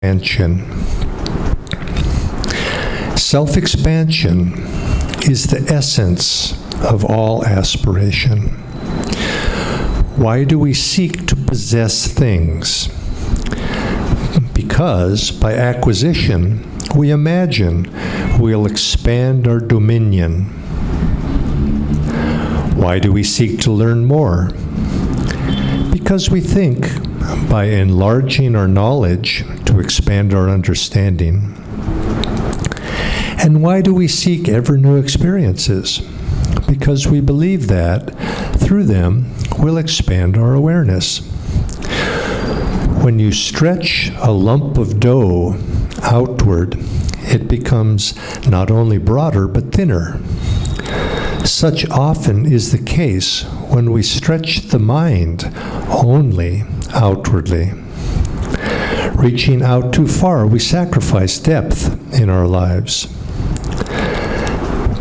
Self-expansion. Self-expansion is the essence of all aspiration. Why do we seek to possess things? Because by acquisition, we imagine we'll expand our dominion. Why do we seek to learn more? Because we think by enlarging our knowledge to expand our understanding. And why do we seek ever new experiences? Because we believe that through them we'll expand our awareness. When you stretch a lump of dough outward, it becomes not only broader but thinner. Such often is the case when we stretch the mind only outwardly. Reaching out too far, we sacrifice depth in our lives.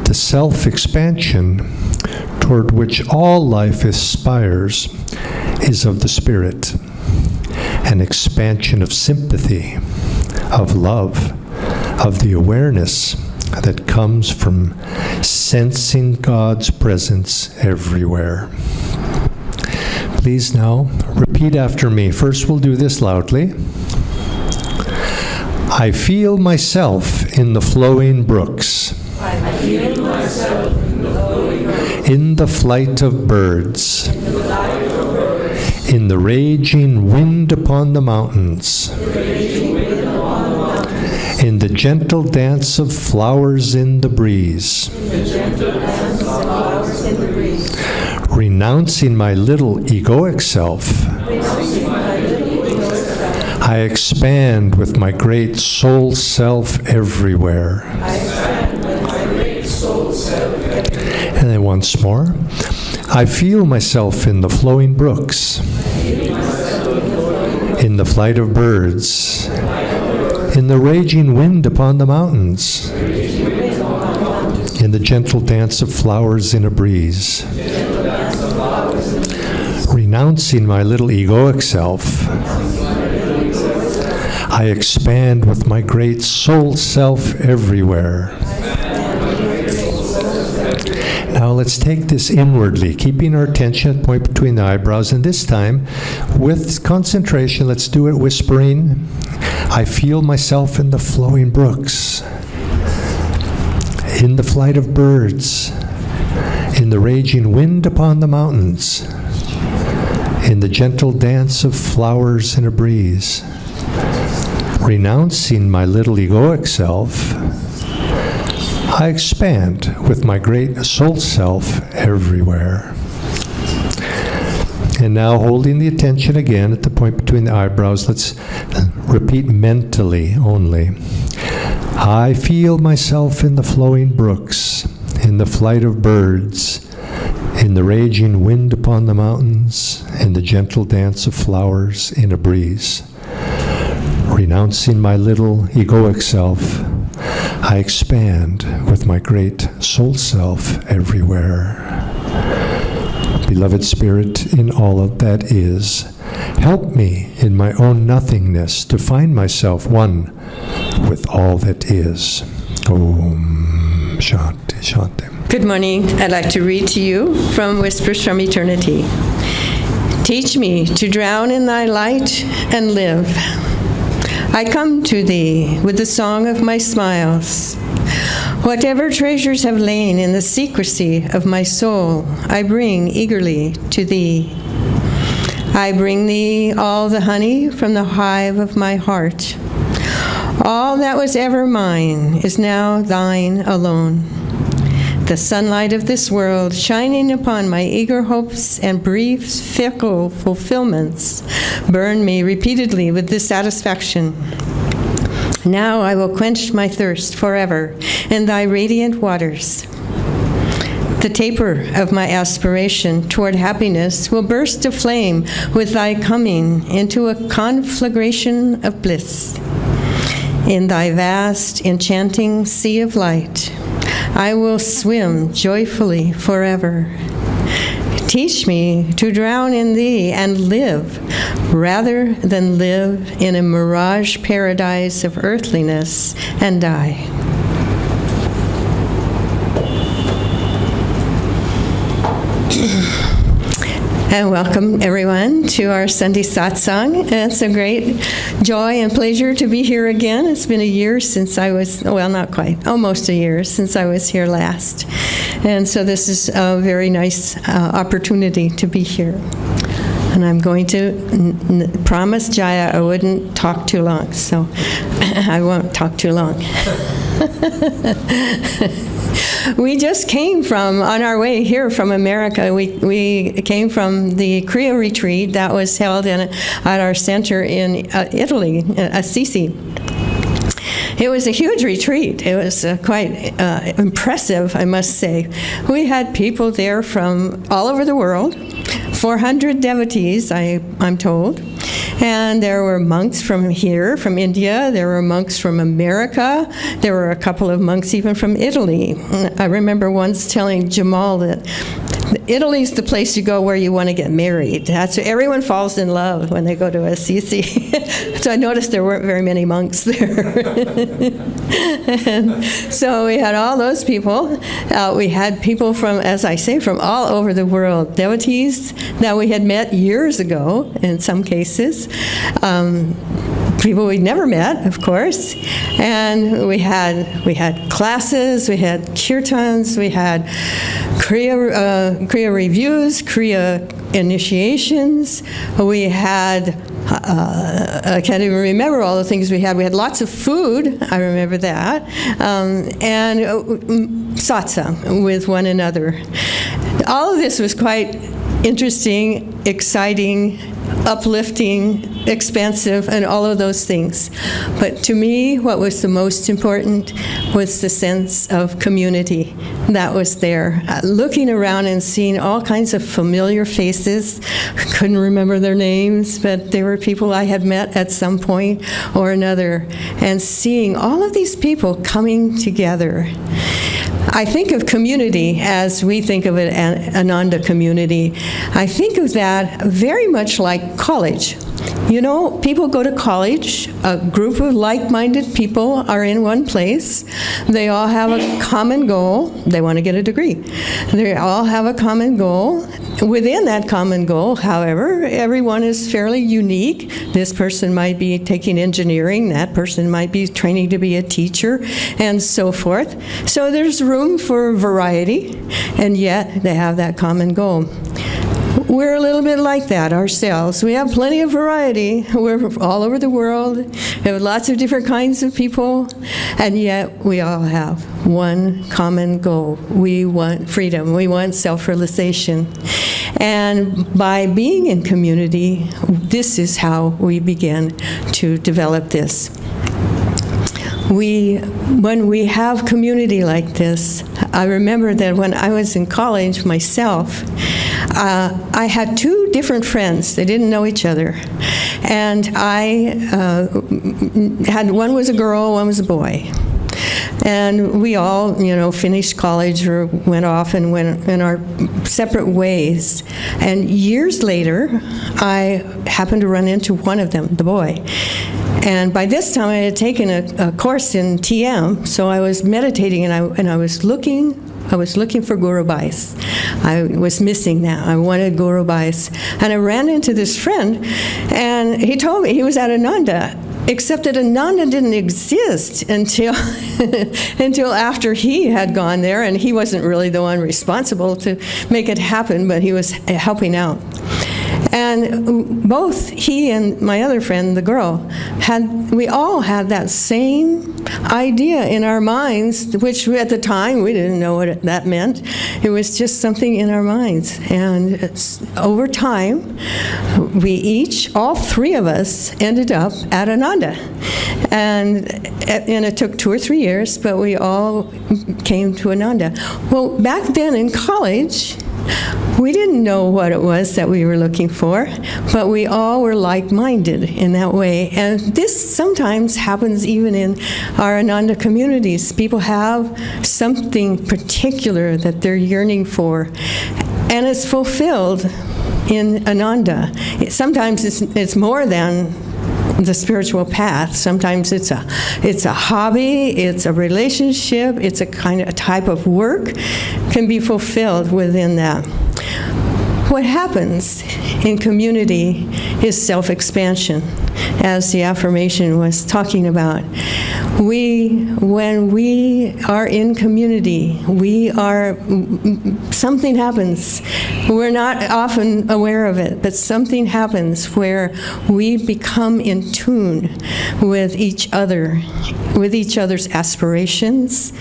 The self-expansion toward which all life aspires is of the spirit, an expansion of sympathy, of love, of the awareness that comes from sensing God's presence everywhere. Please now repeat after me. First we'll do this loudly. I feel myself in the flowing brooks. I feel myself in the flowing brooks. In the flight of birds. In the flight of birds. In the raging wind upon the mountains. The raging wind upon the mountains. In the gentle dance of flowers in the breeze. In the gentle dance of flowers in the breeze. Renouncing my little egoic self. Renouncing my little egoic self. I expand with my great soul self everywhere. I expand with my great soul self everywhere. And then once more. I feel myself in the flowing brooks. In the flight of birds. In the raging wind upon the mountains. In the gentle dance of flowers in a breeze. Renouncing my little egoic self, I expand with my great soul self everywhere. Now let's take this inwardly, keeping our attention at the point between the eyebrows, and this time, with concentration, let's do it whispering. I feel myself in the flowing brooks, in the flight of birds, in the raging wind upon the mountains, in the gentle dance of flowers in a breeze. Renouncing my little egoic self, I expand with my great soul self everywhere. And now, holding the attention again at the point between the eyebrows, let's repeat mentally only. I feel myself in the flowing brooks, in the flight of birds, in the raging wind upon the mountains, in the gentle dance of flowers in a breeze. Renouncing my little egoic self, I expand with my great soul self everywhere. Beloved Spirit, in all of that is, help me in my own nothingness to find myself one with all that is. Om Shanti Shanti. Good morning. I'd like to read to you from Whispers from Eternity. Teach me to drown in thy light and live. I come to thee with the song of my smiles. Whatever treasures have lain in the secrecy of my soul, I bring eagerly to thee. I bring thee all the honey from the hive of my heart. All that was ever mine is now thine alone. The sunlight of this world shining upon my eager hopes and brief, fickle fulfillments burn me repeatedly with dissatisfaction. Now I will quench my thirst forever in thy radiant waters. The taper of my aspiration toward happiness will burst aflame with thy coming into a conflagration of bliss. In thy vast, enchanting sea of light, I will swim joyfully forever. Teach me to drown in thee and live, rather than live in a mirage paradise of earthliness and die. And welcome, everyone, to our Sunday satsang. It's a great joy and pleasure to be here again. It's been a year since I was, well, not quite, almost a year since I was here last. And so this is a very nice opportunity to be here. And I'm going to promise Jaya I wouldn't talk too long, so I won't talk too long. We just came from, on our way here from America, we came from the Kriya retreat that was held at our center in Italy, Assisi. It was a huge retreat. It was quite impressive, I must say. We had people there from all over the world, 400 devotees, I'm told. And there were monks from here, from India. There were monks from America. There were a couple of monks even from Italy. I remember once telling Jamal that Italy's the place you go where you want to get married. That's where everyone falls in love when they go to Assisi. So I noticed there weren't very many monks there. And so we had all those people. We had people from, as I say, from all over the world. Devotees that we had met years ago, in some cases. People we'd never met, of course. And we had classes, we had kirtans, we had Kriya reviews, Kriya initiations. We had, I can't even remember all the things we had. We had lots of food, I remember that, and satsang with one another. All of this was quite interesting, exciting, uplifting, expansive, and all of those things. But to me, what was the most important was the sense of community that was there. Looking around and seeing all kinds of familiar faces. I couldn't remember their names, but they were people I had met at some point or another. And seeing all of these people coming together. I think of community as we think of it, Ananda community. I think of that very much like college. You know, people go to college, a group of like-minded people are in one place. They all have a common goal. They want to get a degree. They all have a common goal. Within that common goal, however, everyone is fairly unique. This person might be taking engineering, that person might be training to be a teacher, and so forth. So there's room for variety, and yet they have that common goal. We're a little bit like that ourselves. We have plenty of variety. We're all over the world. We have lots of different kinds of people, and yet we all have one common goal. We want freedom. We want self-realization. And by being in community, this is how we begin to develop this. When we have community like this, I remember that when I was in college myself, I had two different friends. They didn't know each other. And I had, one was a girl, one was a boy. And we all, finished college or went off and went in our separate ways. And years later, I happened to run into one of them, the boy. And by this time, I had taken a course in TM, so I was meditating, and I was looking for Guru Bais. I was missing that. I wanted Guru Bais. And I ran into this friend, and he told me he was at Ananda, except that Ananda didn't exist until after he had gone there, and he wasn't really the one responsible to make it happen, but he was helping out. And both he and my other friend, the girl, we all had that same idea in our minds, which at the time we didn't know what that meant. It was just something in our minds. And over time, all three of us ended up at Ananda. And it took 2 or 3 years, but we all came to Ananda. Well, back then in college, we didn't know what it was that we were looking for, but we all were like-minded in that way. And this sometimes happens even in our Ananda communities. People have something particular that they're yearning for. and it's fulfilled in Ananda. Sometimes it's more than the spiritual path. Sometimes it's a hobby, it's a relationship, it's a type of work can be fulfilled within that. What happens in community is self-expansion, as the affirmation was talking about. When we are in community, something happens. We're not often aware of it, but something happens where we become in tune with each other, with each other's aspirations,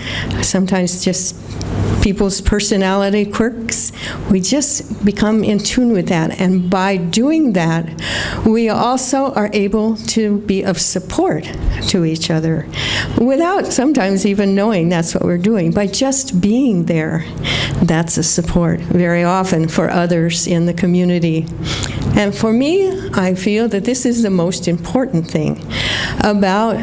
sometimes just people's personality quirks. We just become in tune with that. And by doing that, we also are able to be of support to each other without sometimes even knowing that's what we're doing. By just being there, that's a support very often for others in the community. And for me, I feel that this is the most important thing about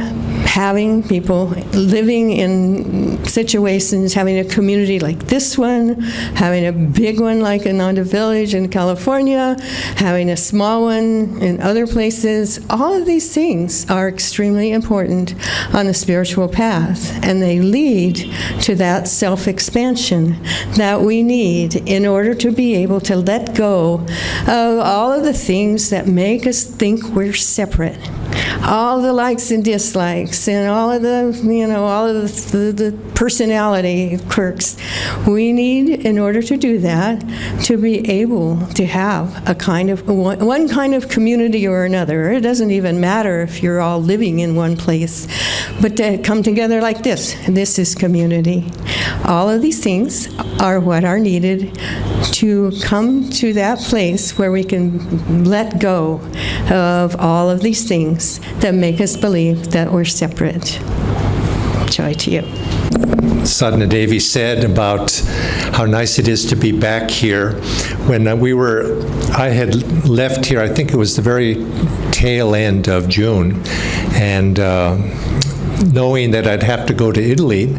having people living in situations, having a community like this one, having a big one like Ananda Village in California, having a small one in other places. All of these things are extremely important on the spiritual path, and they lead to that self-expansion that we need in order to be able to let go of all of the things that make us think we're separate. All the likes and dislikes and all of the personality quirks. We need, in order to do that, to be able to have a kind of one kind of community or another. It doesn't even matter if you're all living in one place, but to come together like this. This is community. All of these things are what are needed to come to that place where we can let go of all of these things that make us believe that we're separate. Joy to you. Sadhana Devi said about how nice it is to be back here. When I had left here, I think it was the very tail end of June, and knowing that I'd have to go to Italy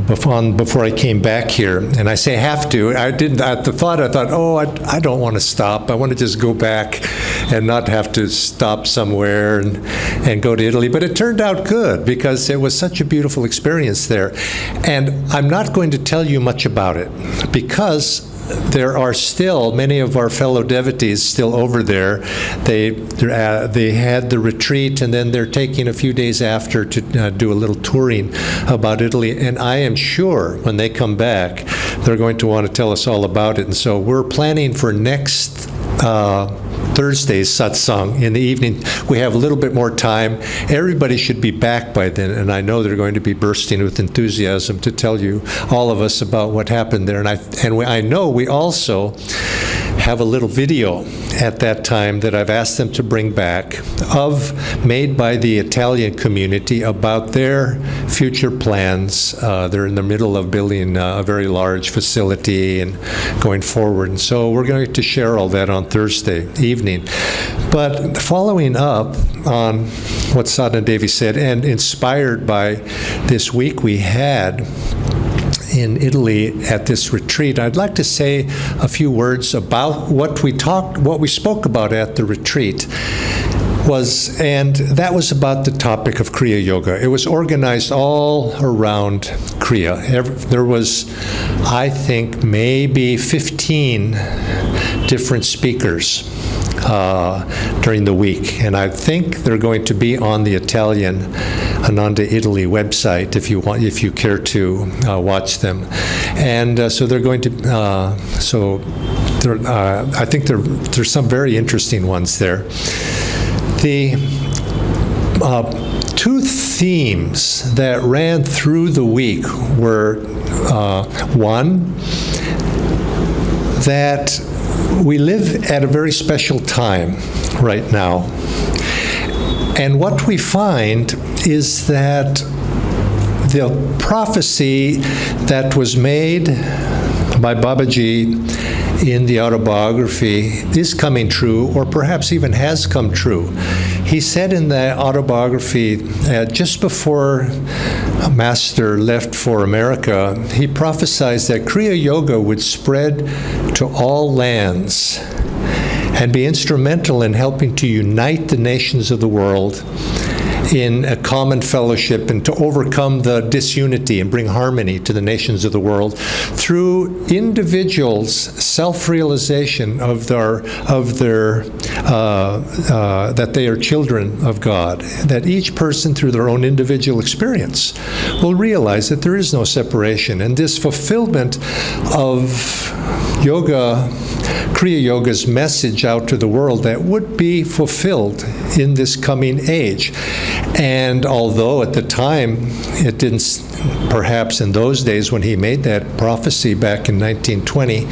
before I came back here. And I say have to. I thought, oh, I don't want to stop. I want to just go back and not have to stop somewhere and go to Italy. But it turned out good because it was such a beautiful experience there. And I'm not going to tell you much about it because there are still many of our fellow devotees still over there. They had the retreat, and then they're taking a few days after to do a little touring about Italy. And I am sure when they come back, they're going to want to tell us all about it. And so we're planning for next Thursday's satsang in the evening. We have a little bit more time. Everybody should be back by then, and I know they're going to be bursting with enthusiasm to tell you, all of us, about what happened there. And I know we also have a little video at that time that I've asked them to bring back, made by the Italian community about their future plans. They're in the middle of building a very large facility and going forward. And so we're going to share all that on Thursday evening. But following up on what Sadhana Devi said, and inspired by this week we had in Italy at this retreat, I'd like to say a few words about what we spoke about at the retreat. And that was about the topic of Kriya Yoga. It was organized all around Kriya. There was, I think, maybe 15 different speakers during the week, and I think they're going to be on the Italian Ananda Italy website if you care to watch them. And so they're going to. I think there's some very interesting ones there. The two themes that ran through the week were one, that we live at a very special time right now. And what we find is that the prophecy that was made by Babaji in the autobiography is coming true, or perhaps even has come true. He said in the autobiography, just before Master left for America, he prophesied that Kriya Yoga would spread to all lands and be instrumental in helping to unite the nations of the world in a common fellowship and to overcome the disunity and bring harmony to the nations of the world through individuals' self-realization of that they are children of God, that each person through their own individual experience will realize that there is no separation, and this fulfillment of yoga, Kriya Yoga's message out to the world, that would be fulfilled in this coming age. And although at the time it didn't, perhaps in those days when he made that prophecy back in 1920,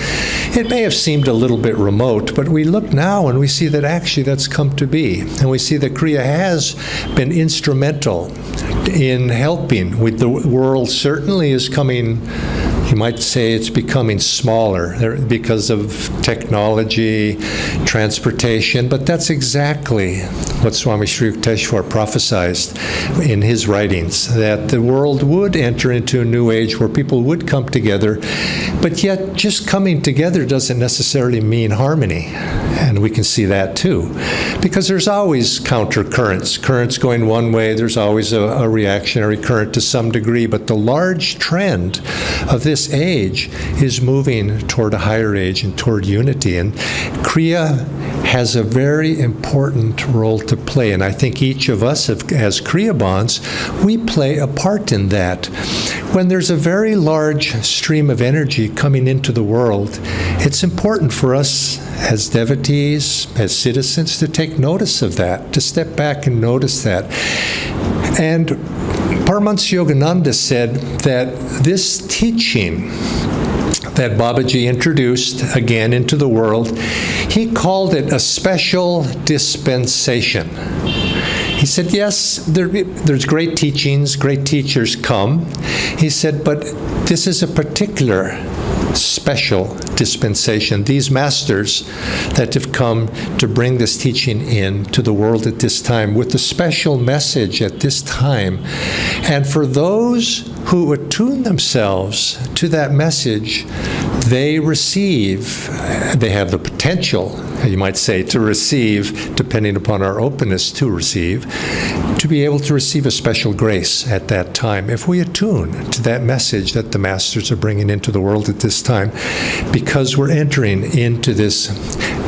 it may have seemed a little bit remote, but we look now and we see that actually that's come to be. And we see that Kriya has been instrumental in helping with the world. Certainly is coming, you might say it's becoming smaller because of technology, transportation, but that's exactly what Swami Sri Yukteswar prophesied in his writings, that the world would enter into a new age where people would come together, but yet just coming together doesn't necessarily mean harmony. And we can see that too, because there's always counter-currents. Currents going one way, there's always a reactionary current to some degree, but the large trend of this age is moving toward a higher age and toward unity. And Kriya has a very important role to play, and I think each of us as Kriya bonds, we play a part in that. When there's a very large stream of energy coming into the world, it's important for us as devotees, as citizens, to take notice of that, to step back and notice that. And Paramahansa Yogananda said that this teaching that Babaji introduced again into the world, he called it a special dispensation. He said, yes, there's great teachings, great teachers come. He said, but this is a particular special dispensation. These masters that have come to bring this teaching in to the world at this time with a special message at this time. And for those who attune themselves to that message, they have the potential, you might say, to receive, depending upon our openness to receive, to be able to receive a special grace at that time, if we attune to that message that the masters are bringing into the world at this time, because we're entering into this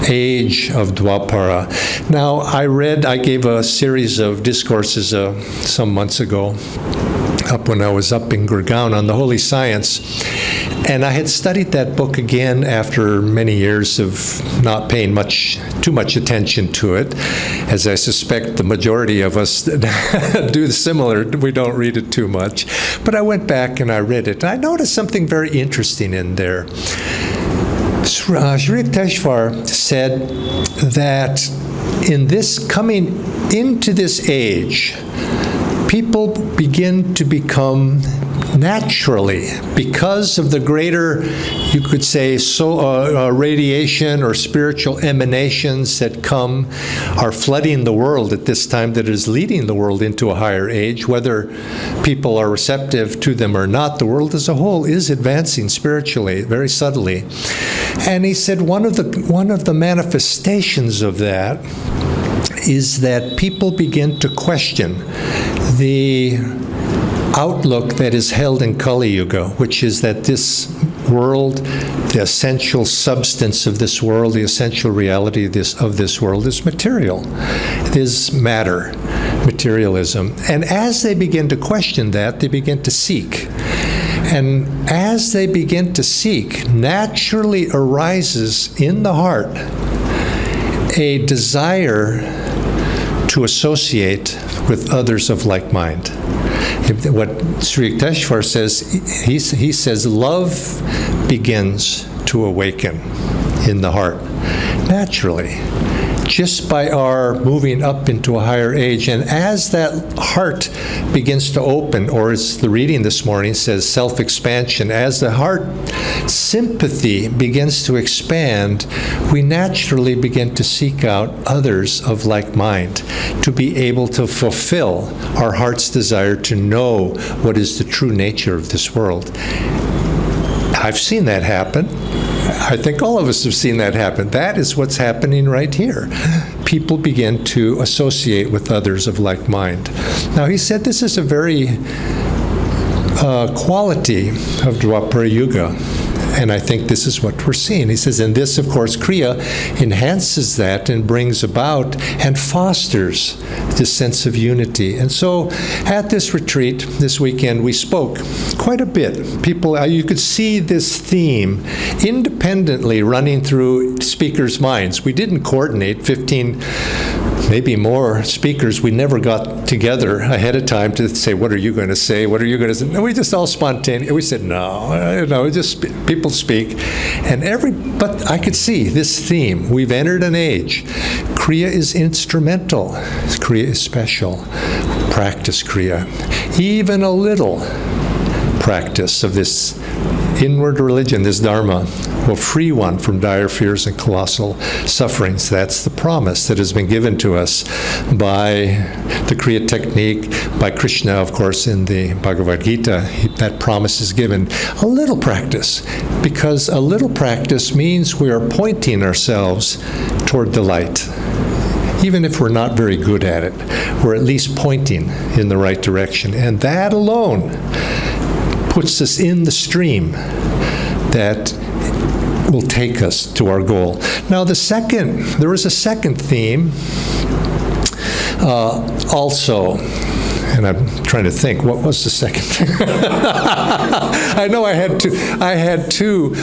age of Dwapara. Now, I gave a series of discourses some months ago, when I was up in Gurgaon on the Holy Science. And I had studied that book again after many years of not paying too much attention to it, as I suspect the majority of us do similar. We don't read it too much. But I went back and I read it. I noticed something very interesting in there. Sri Yukteswar said that in this coming into this age, people begin to become naturally, because of the greater, you could say, radiation or spiritual emanations that are flooding the world at this time, that is leading the world into a higher age. Whether people are receptive to them or not, the world as a whole is advancing spiritually, very subtly. And he said one of the manifestations of that is that people begin to question the outlook that is held in Kali Yuga, which is that this world, the essential substance of this world, the essential reality of this world is material. It is matter, materialism. And as they begin to question that, they begin to seek. And as they begin to seek, naturally arises in the heart a desire to associate with others of like mind. What Sri Yukteswar says, he says love begins to awaken in the heart, naturally. just by our moving up into a higher age. And as that heart begins to open, or as the reading this morning says, self-expansion, as the heart sympathy begins to expand, we naturally begin to seek out others of like mind, to be able to fulfill our heart's desire to know what is the true nature of this world. I've seen that happen. I think all of us have seen that happen. That is what's happening right here. People begin to associate with others of like mind. Now, he said this is a very quality of Dwapara Yuga. And I think this is what we're seeing. He says, and this, of course, Kriya enhances that and brings about and fosters this sense of unity. And so at this retreat this weekend, we spoke quite a bit. People, you could see this theme independently running through speakers' minds. We didn't coordinate 15, maybe more speakers. We never got together ahead of time to say, what are you going to say? What are you going to say? No, we just all spontaneously, we said, no, just people speak. But I could see this theme. We've entered an age. Kriya is instrumental. Kriya is special. Practice Kriya. Even a little practice of this inward religion, this Dharma, will free one from dire fears and colossal sufferings. That's the promise that has been given to us by the Kriya technique, by Krishna, of course, in the Bhagavad Gita. That promise is given. A little practice, because a little practice means we are pointing ourselves toward the light. Even if we're not very good at it, we're at least pointing in the right direction. And that alone puts us in the stream that will take us to our goal. Now, there was a second theme also, and I'm trying to think, what was the second theme? I know I had two.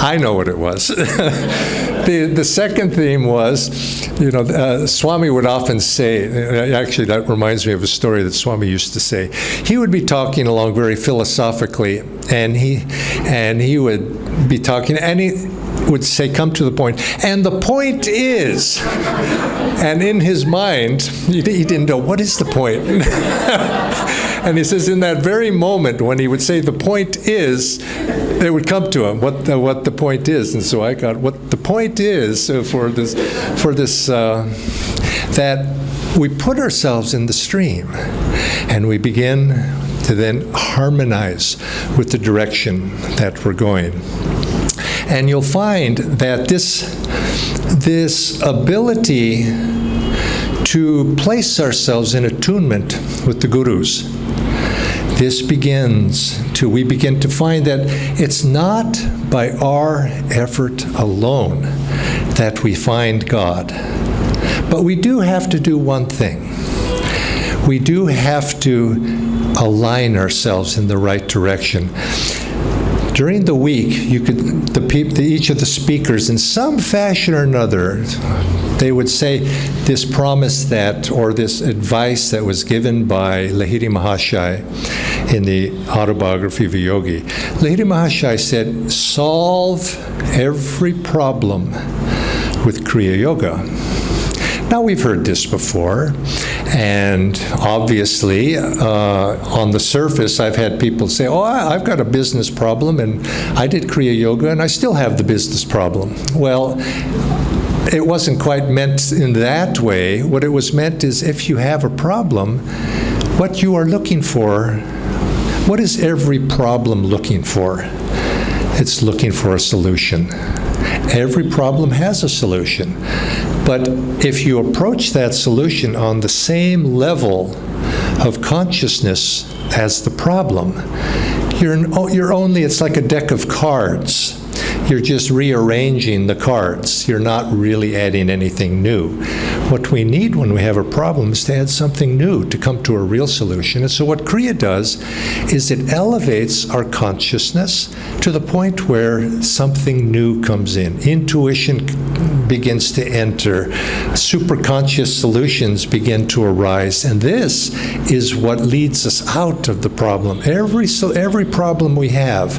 I know what it was. The second theme was, Swami would often say, actually that reminds me of a story that Swami used to say. He would be talking along very philosophically, and he would be talking, and he would say, come to the point. And the point is, and in his mind, he didn't know, what is the point? And he says, in that very moment when he would say, the point is, it would come to him, what the point is. And so I got, what the point is for this, that we put ourselves in the stream, and we begin to then harmonize with the direction that we're going. And you'll find that this ability to place ourselves in attunement with the gurus, we begin to find that it's not by our effort alone that we find God. But we do have to do one thing. We do have to align ourselves in the right direction. During the week, each of the speakers, in some fashion or another, they would say this promise or this advice that was given by Lahiri Mahashaya in the autobiography of a yogi. Lahiri Mahashaya said, solve every problem with Kriya Yoga. Now, we've heard this before, and obviously, on the surface, I've had people say, I've got a business problem, and I did Kriya Yoga, and I still have the business problem. Well, it wasn't quite meant in that way. What it was meant is, if you have a problem, what you are looking for, what is every problem looking for? It's looking for a solution. Every problem has a solution. But if you approach that solution on the same level of consciousness as the problem, it's like a deck of cards. You're just rearranging the cards. You're not really adding anything new. What we need when we have a problem is to add something new to come to a real solution. And so what Kriya does is it elevates our consciousness to the point where something new comes in. Intuition begins to enter. Superconscious solutions begin to arise. And this is what leads us out of the problem. Every problem we have,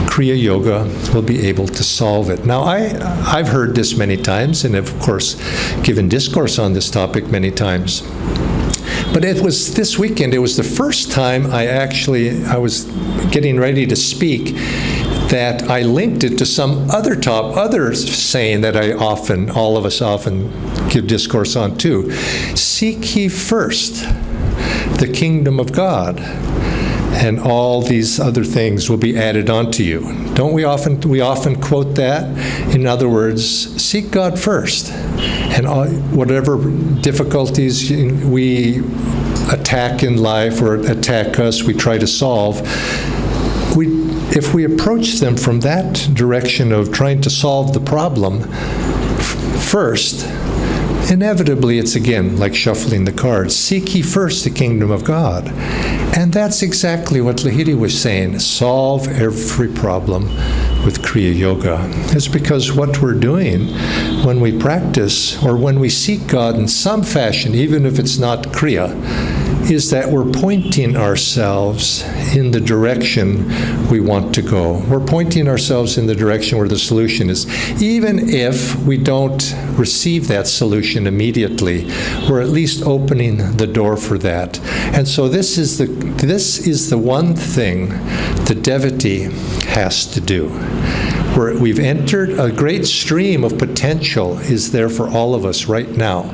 Kriya Yoga will be able to solve it. Now, I've heard this many times, and of course, given discourse on this topic many times. But it was this weekend, it was the first time I was getting ready to speak, that I linked it to some other saying that all of us often give discourse on too. Seek ye first the kingdom of God, and all these other things will be added onto you. Don't we often quote that? In other words, seek God first, and whatever difficulties we attack in life or attack us, we try to solve. If we approach them from that direction of trying to solve the problem first, inevitably it's again like shuffling the cards. Seek ye first the kingdom of God. And that's exactly what Lahiri was saying. Solve every problem with Kriya Yoga. It's because what we're doing when we practice or when we seek God in some fashion, even if it's not Kriya, is that we're pointing ourselves in the direction we want to go. We're pointing ourselves in the direction where the solution is. Even if we don't receive that solution immediately, we're at least opening the door for that. And so this is the one thing the devotee has to do. We've entered a great stream of potential is there for all of us right now.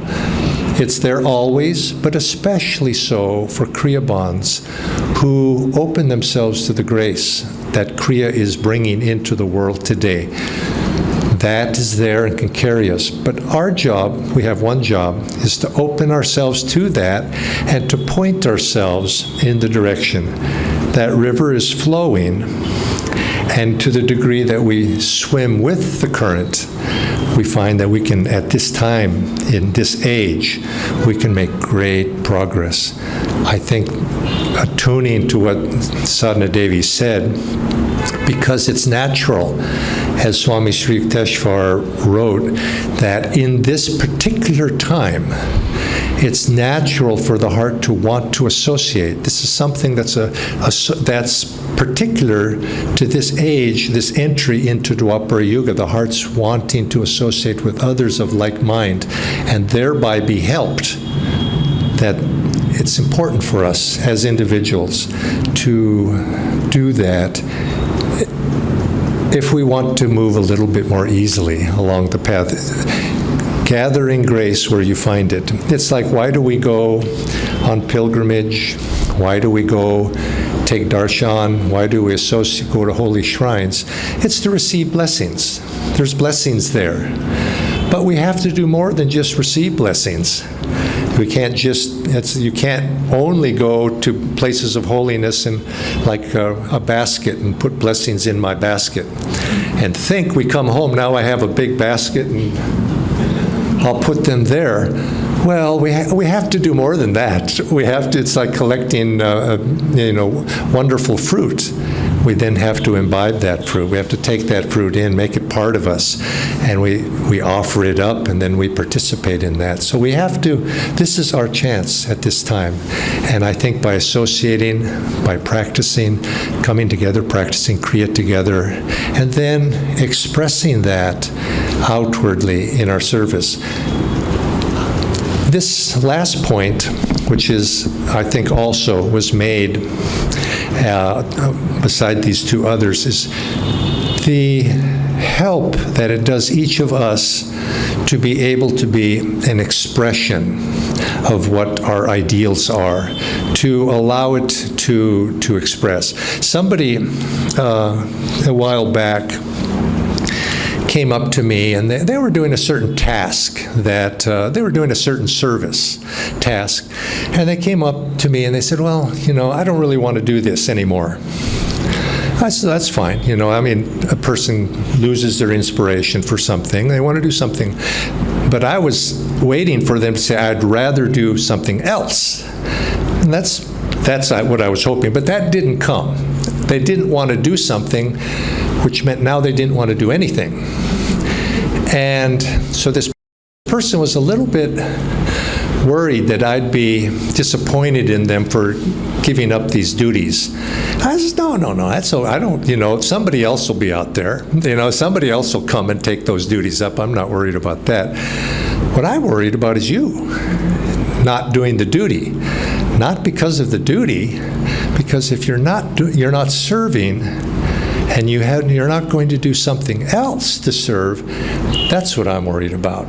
It's there always, but especially so for Kriya Bonds who open themselves to the grace that Kriya is bringing into the world today. That is there and can carry us. But our job, we have one job, is to open ourselves to that and to point ourselves in the direction. That river is flowing, and to the degree that we swim with the current, we find that we can, at this time, in this age, we can make great progress. I think attuning to what Sadhana Devi said, because it's natural, as Swami Sri Yukteswar wrote, that in this particular time, it's natural for the heart to want to associate. This is something that's particular to this age, this entry into Dwapara Yuga, the heart's wanting to associate with others of like mind and thereby be helped. That it's important for us as individuals to do that if we want to move a little bit more easily along the path. Gathering grace where you find it. It's like, why do we go on pilgrimage? Why do we go take darshan? Why do we go to holy shrines? It's to receive blessings. There's blessings there. But we have to do more than just receive blessings. We can't you can't only go to places of holiness and like a basket and put blessings in my basket and think we come home, now I have a big basket and I'll put them there. Well, we have to do more than that. It's like collecting, wonderful fruit. We then have to imbibe that fruit. We have to take that fruit in, make it part of us, and we offer it up, and then we participate in that. So we have to, this is our chance at this time. And I think by associating, by practicing, coming together, practicing Kriya together, and then expressing that outwardly in our service. This last point, which is, I think also was made beside these two others, is the help that it does each of us to be able to be an expression of what our ideals are, to allow it to express. Somebody a while back came up to me, and they were doing a certain task that they were doing a certain service task, and they came up to me and they said, well, I don't really want to do this anymore. I said, that's fine. A person loses their inspiration for something. They want to do something. But I was waiting for them to say, I'd rather do something else. And that's what I was hoping. But that didn't come. They didn't want to do something, which meant now they didn't want to do anything. And so this person was a little bit worried that I'd be disappointed in them for giving up these duties. I said, no, that's all. I don't, somebody else will be out there. Somebody else will come and take those duties up. I'm not worried about that. What I'm worried about is you not doing the duty. Not because of the duty, because if you're not serving, and you're not going to do something else to serve, that's what I'm worried about.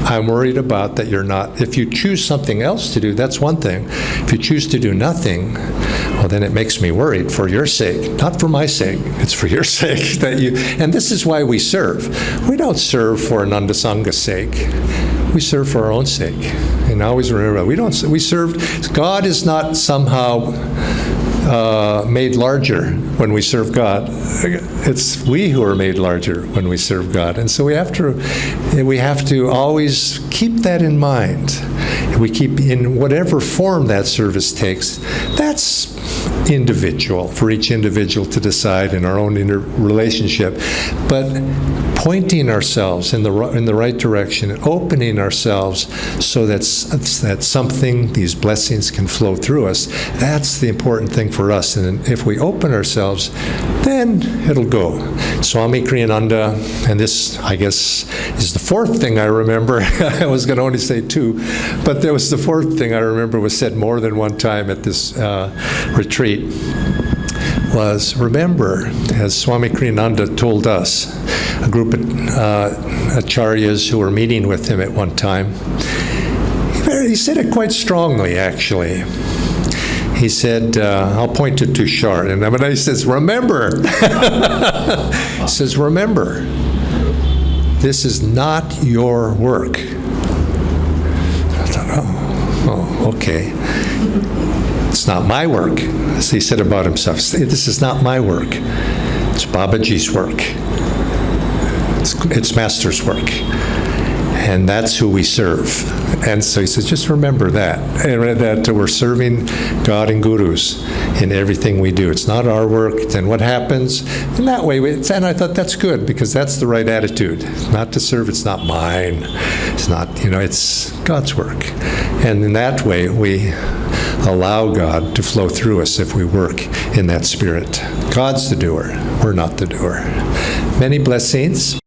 I'm worried about that you're not, if you choose something else to do, that's one thing. If you choose to do nothing, well, then it makes me worried for your sake, not for my sake. It's for your sake and this is why we serve. We don't serve for Ananda Sangha's sake. We serve for our own sake. And always remember, we serve, God is not somehow made larger when we serve God. It's we who are made larger when we serve God. And so we have to always keep that in mind. We keep, in whatever form that service takes, that's individual, for each individual to decide in our own relationship. But pointing ourselves in the right direction, opening ourselves so that something, these blessings can flow through us, that's the important thing for us. And if we open ourselves, then it'll go. Swami Kriyananda, and this, I guess, is the fourth thing I remember. I was going to only say two, but there was the fourth thing I remember was said more than one time at this retreat, was remember, as Swami Kriyananda told us, a group of acharyas who were meeting with him at one time, he said it quite strongly, actually. He said, I'll point to Tushar, and when he says, remember, he says, remember, this is not your work. I don't know. Oh, okay. It's not my work, as he said about himself. This is not my work. It's Babaji's work. It's Master's work. And that's who we serve. And so he says, just remember that. And that we're serving God and gurus in everything we do. It's not our work. Then what happens? In that way, and I thought that's good, because that's the right attitude. Not to serve, it's not mine. It's not, it's God's work. And in that way, we allow God to flow through us if we work in that spirit. God's the doer. We're not the doer. Many blessings.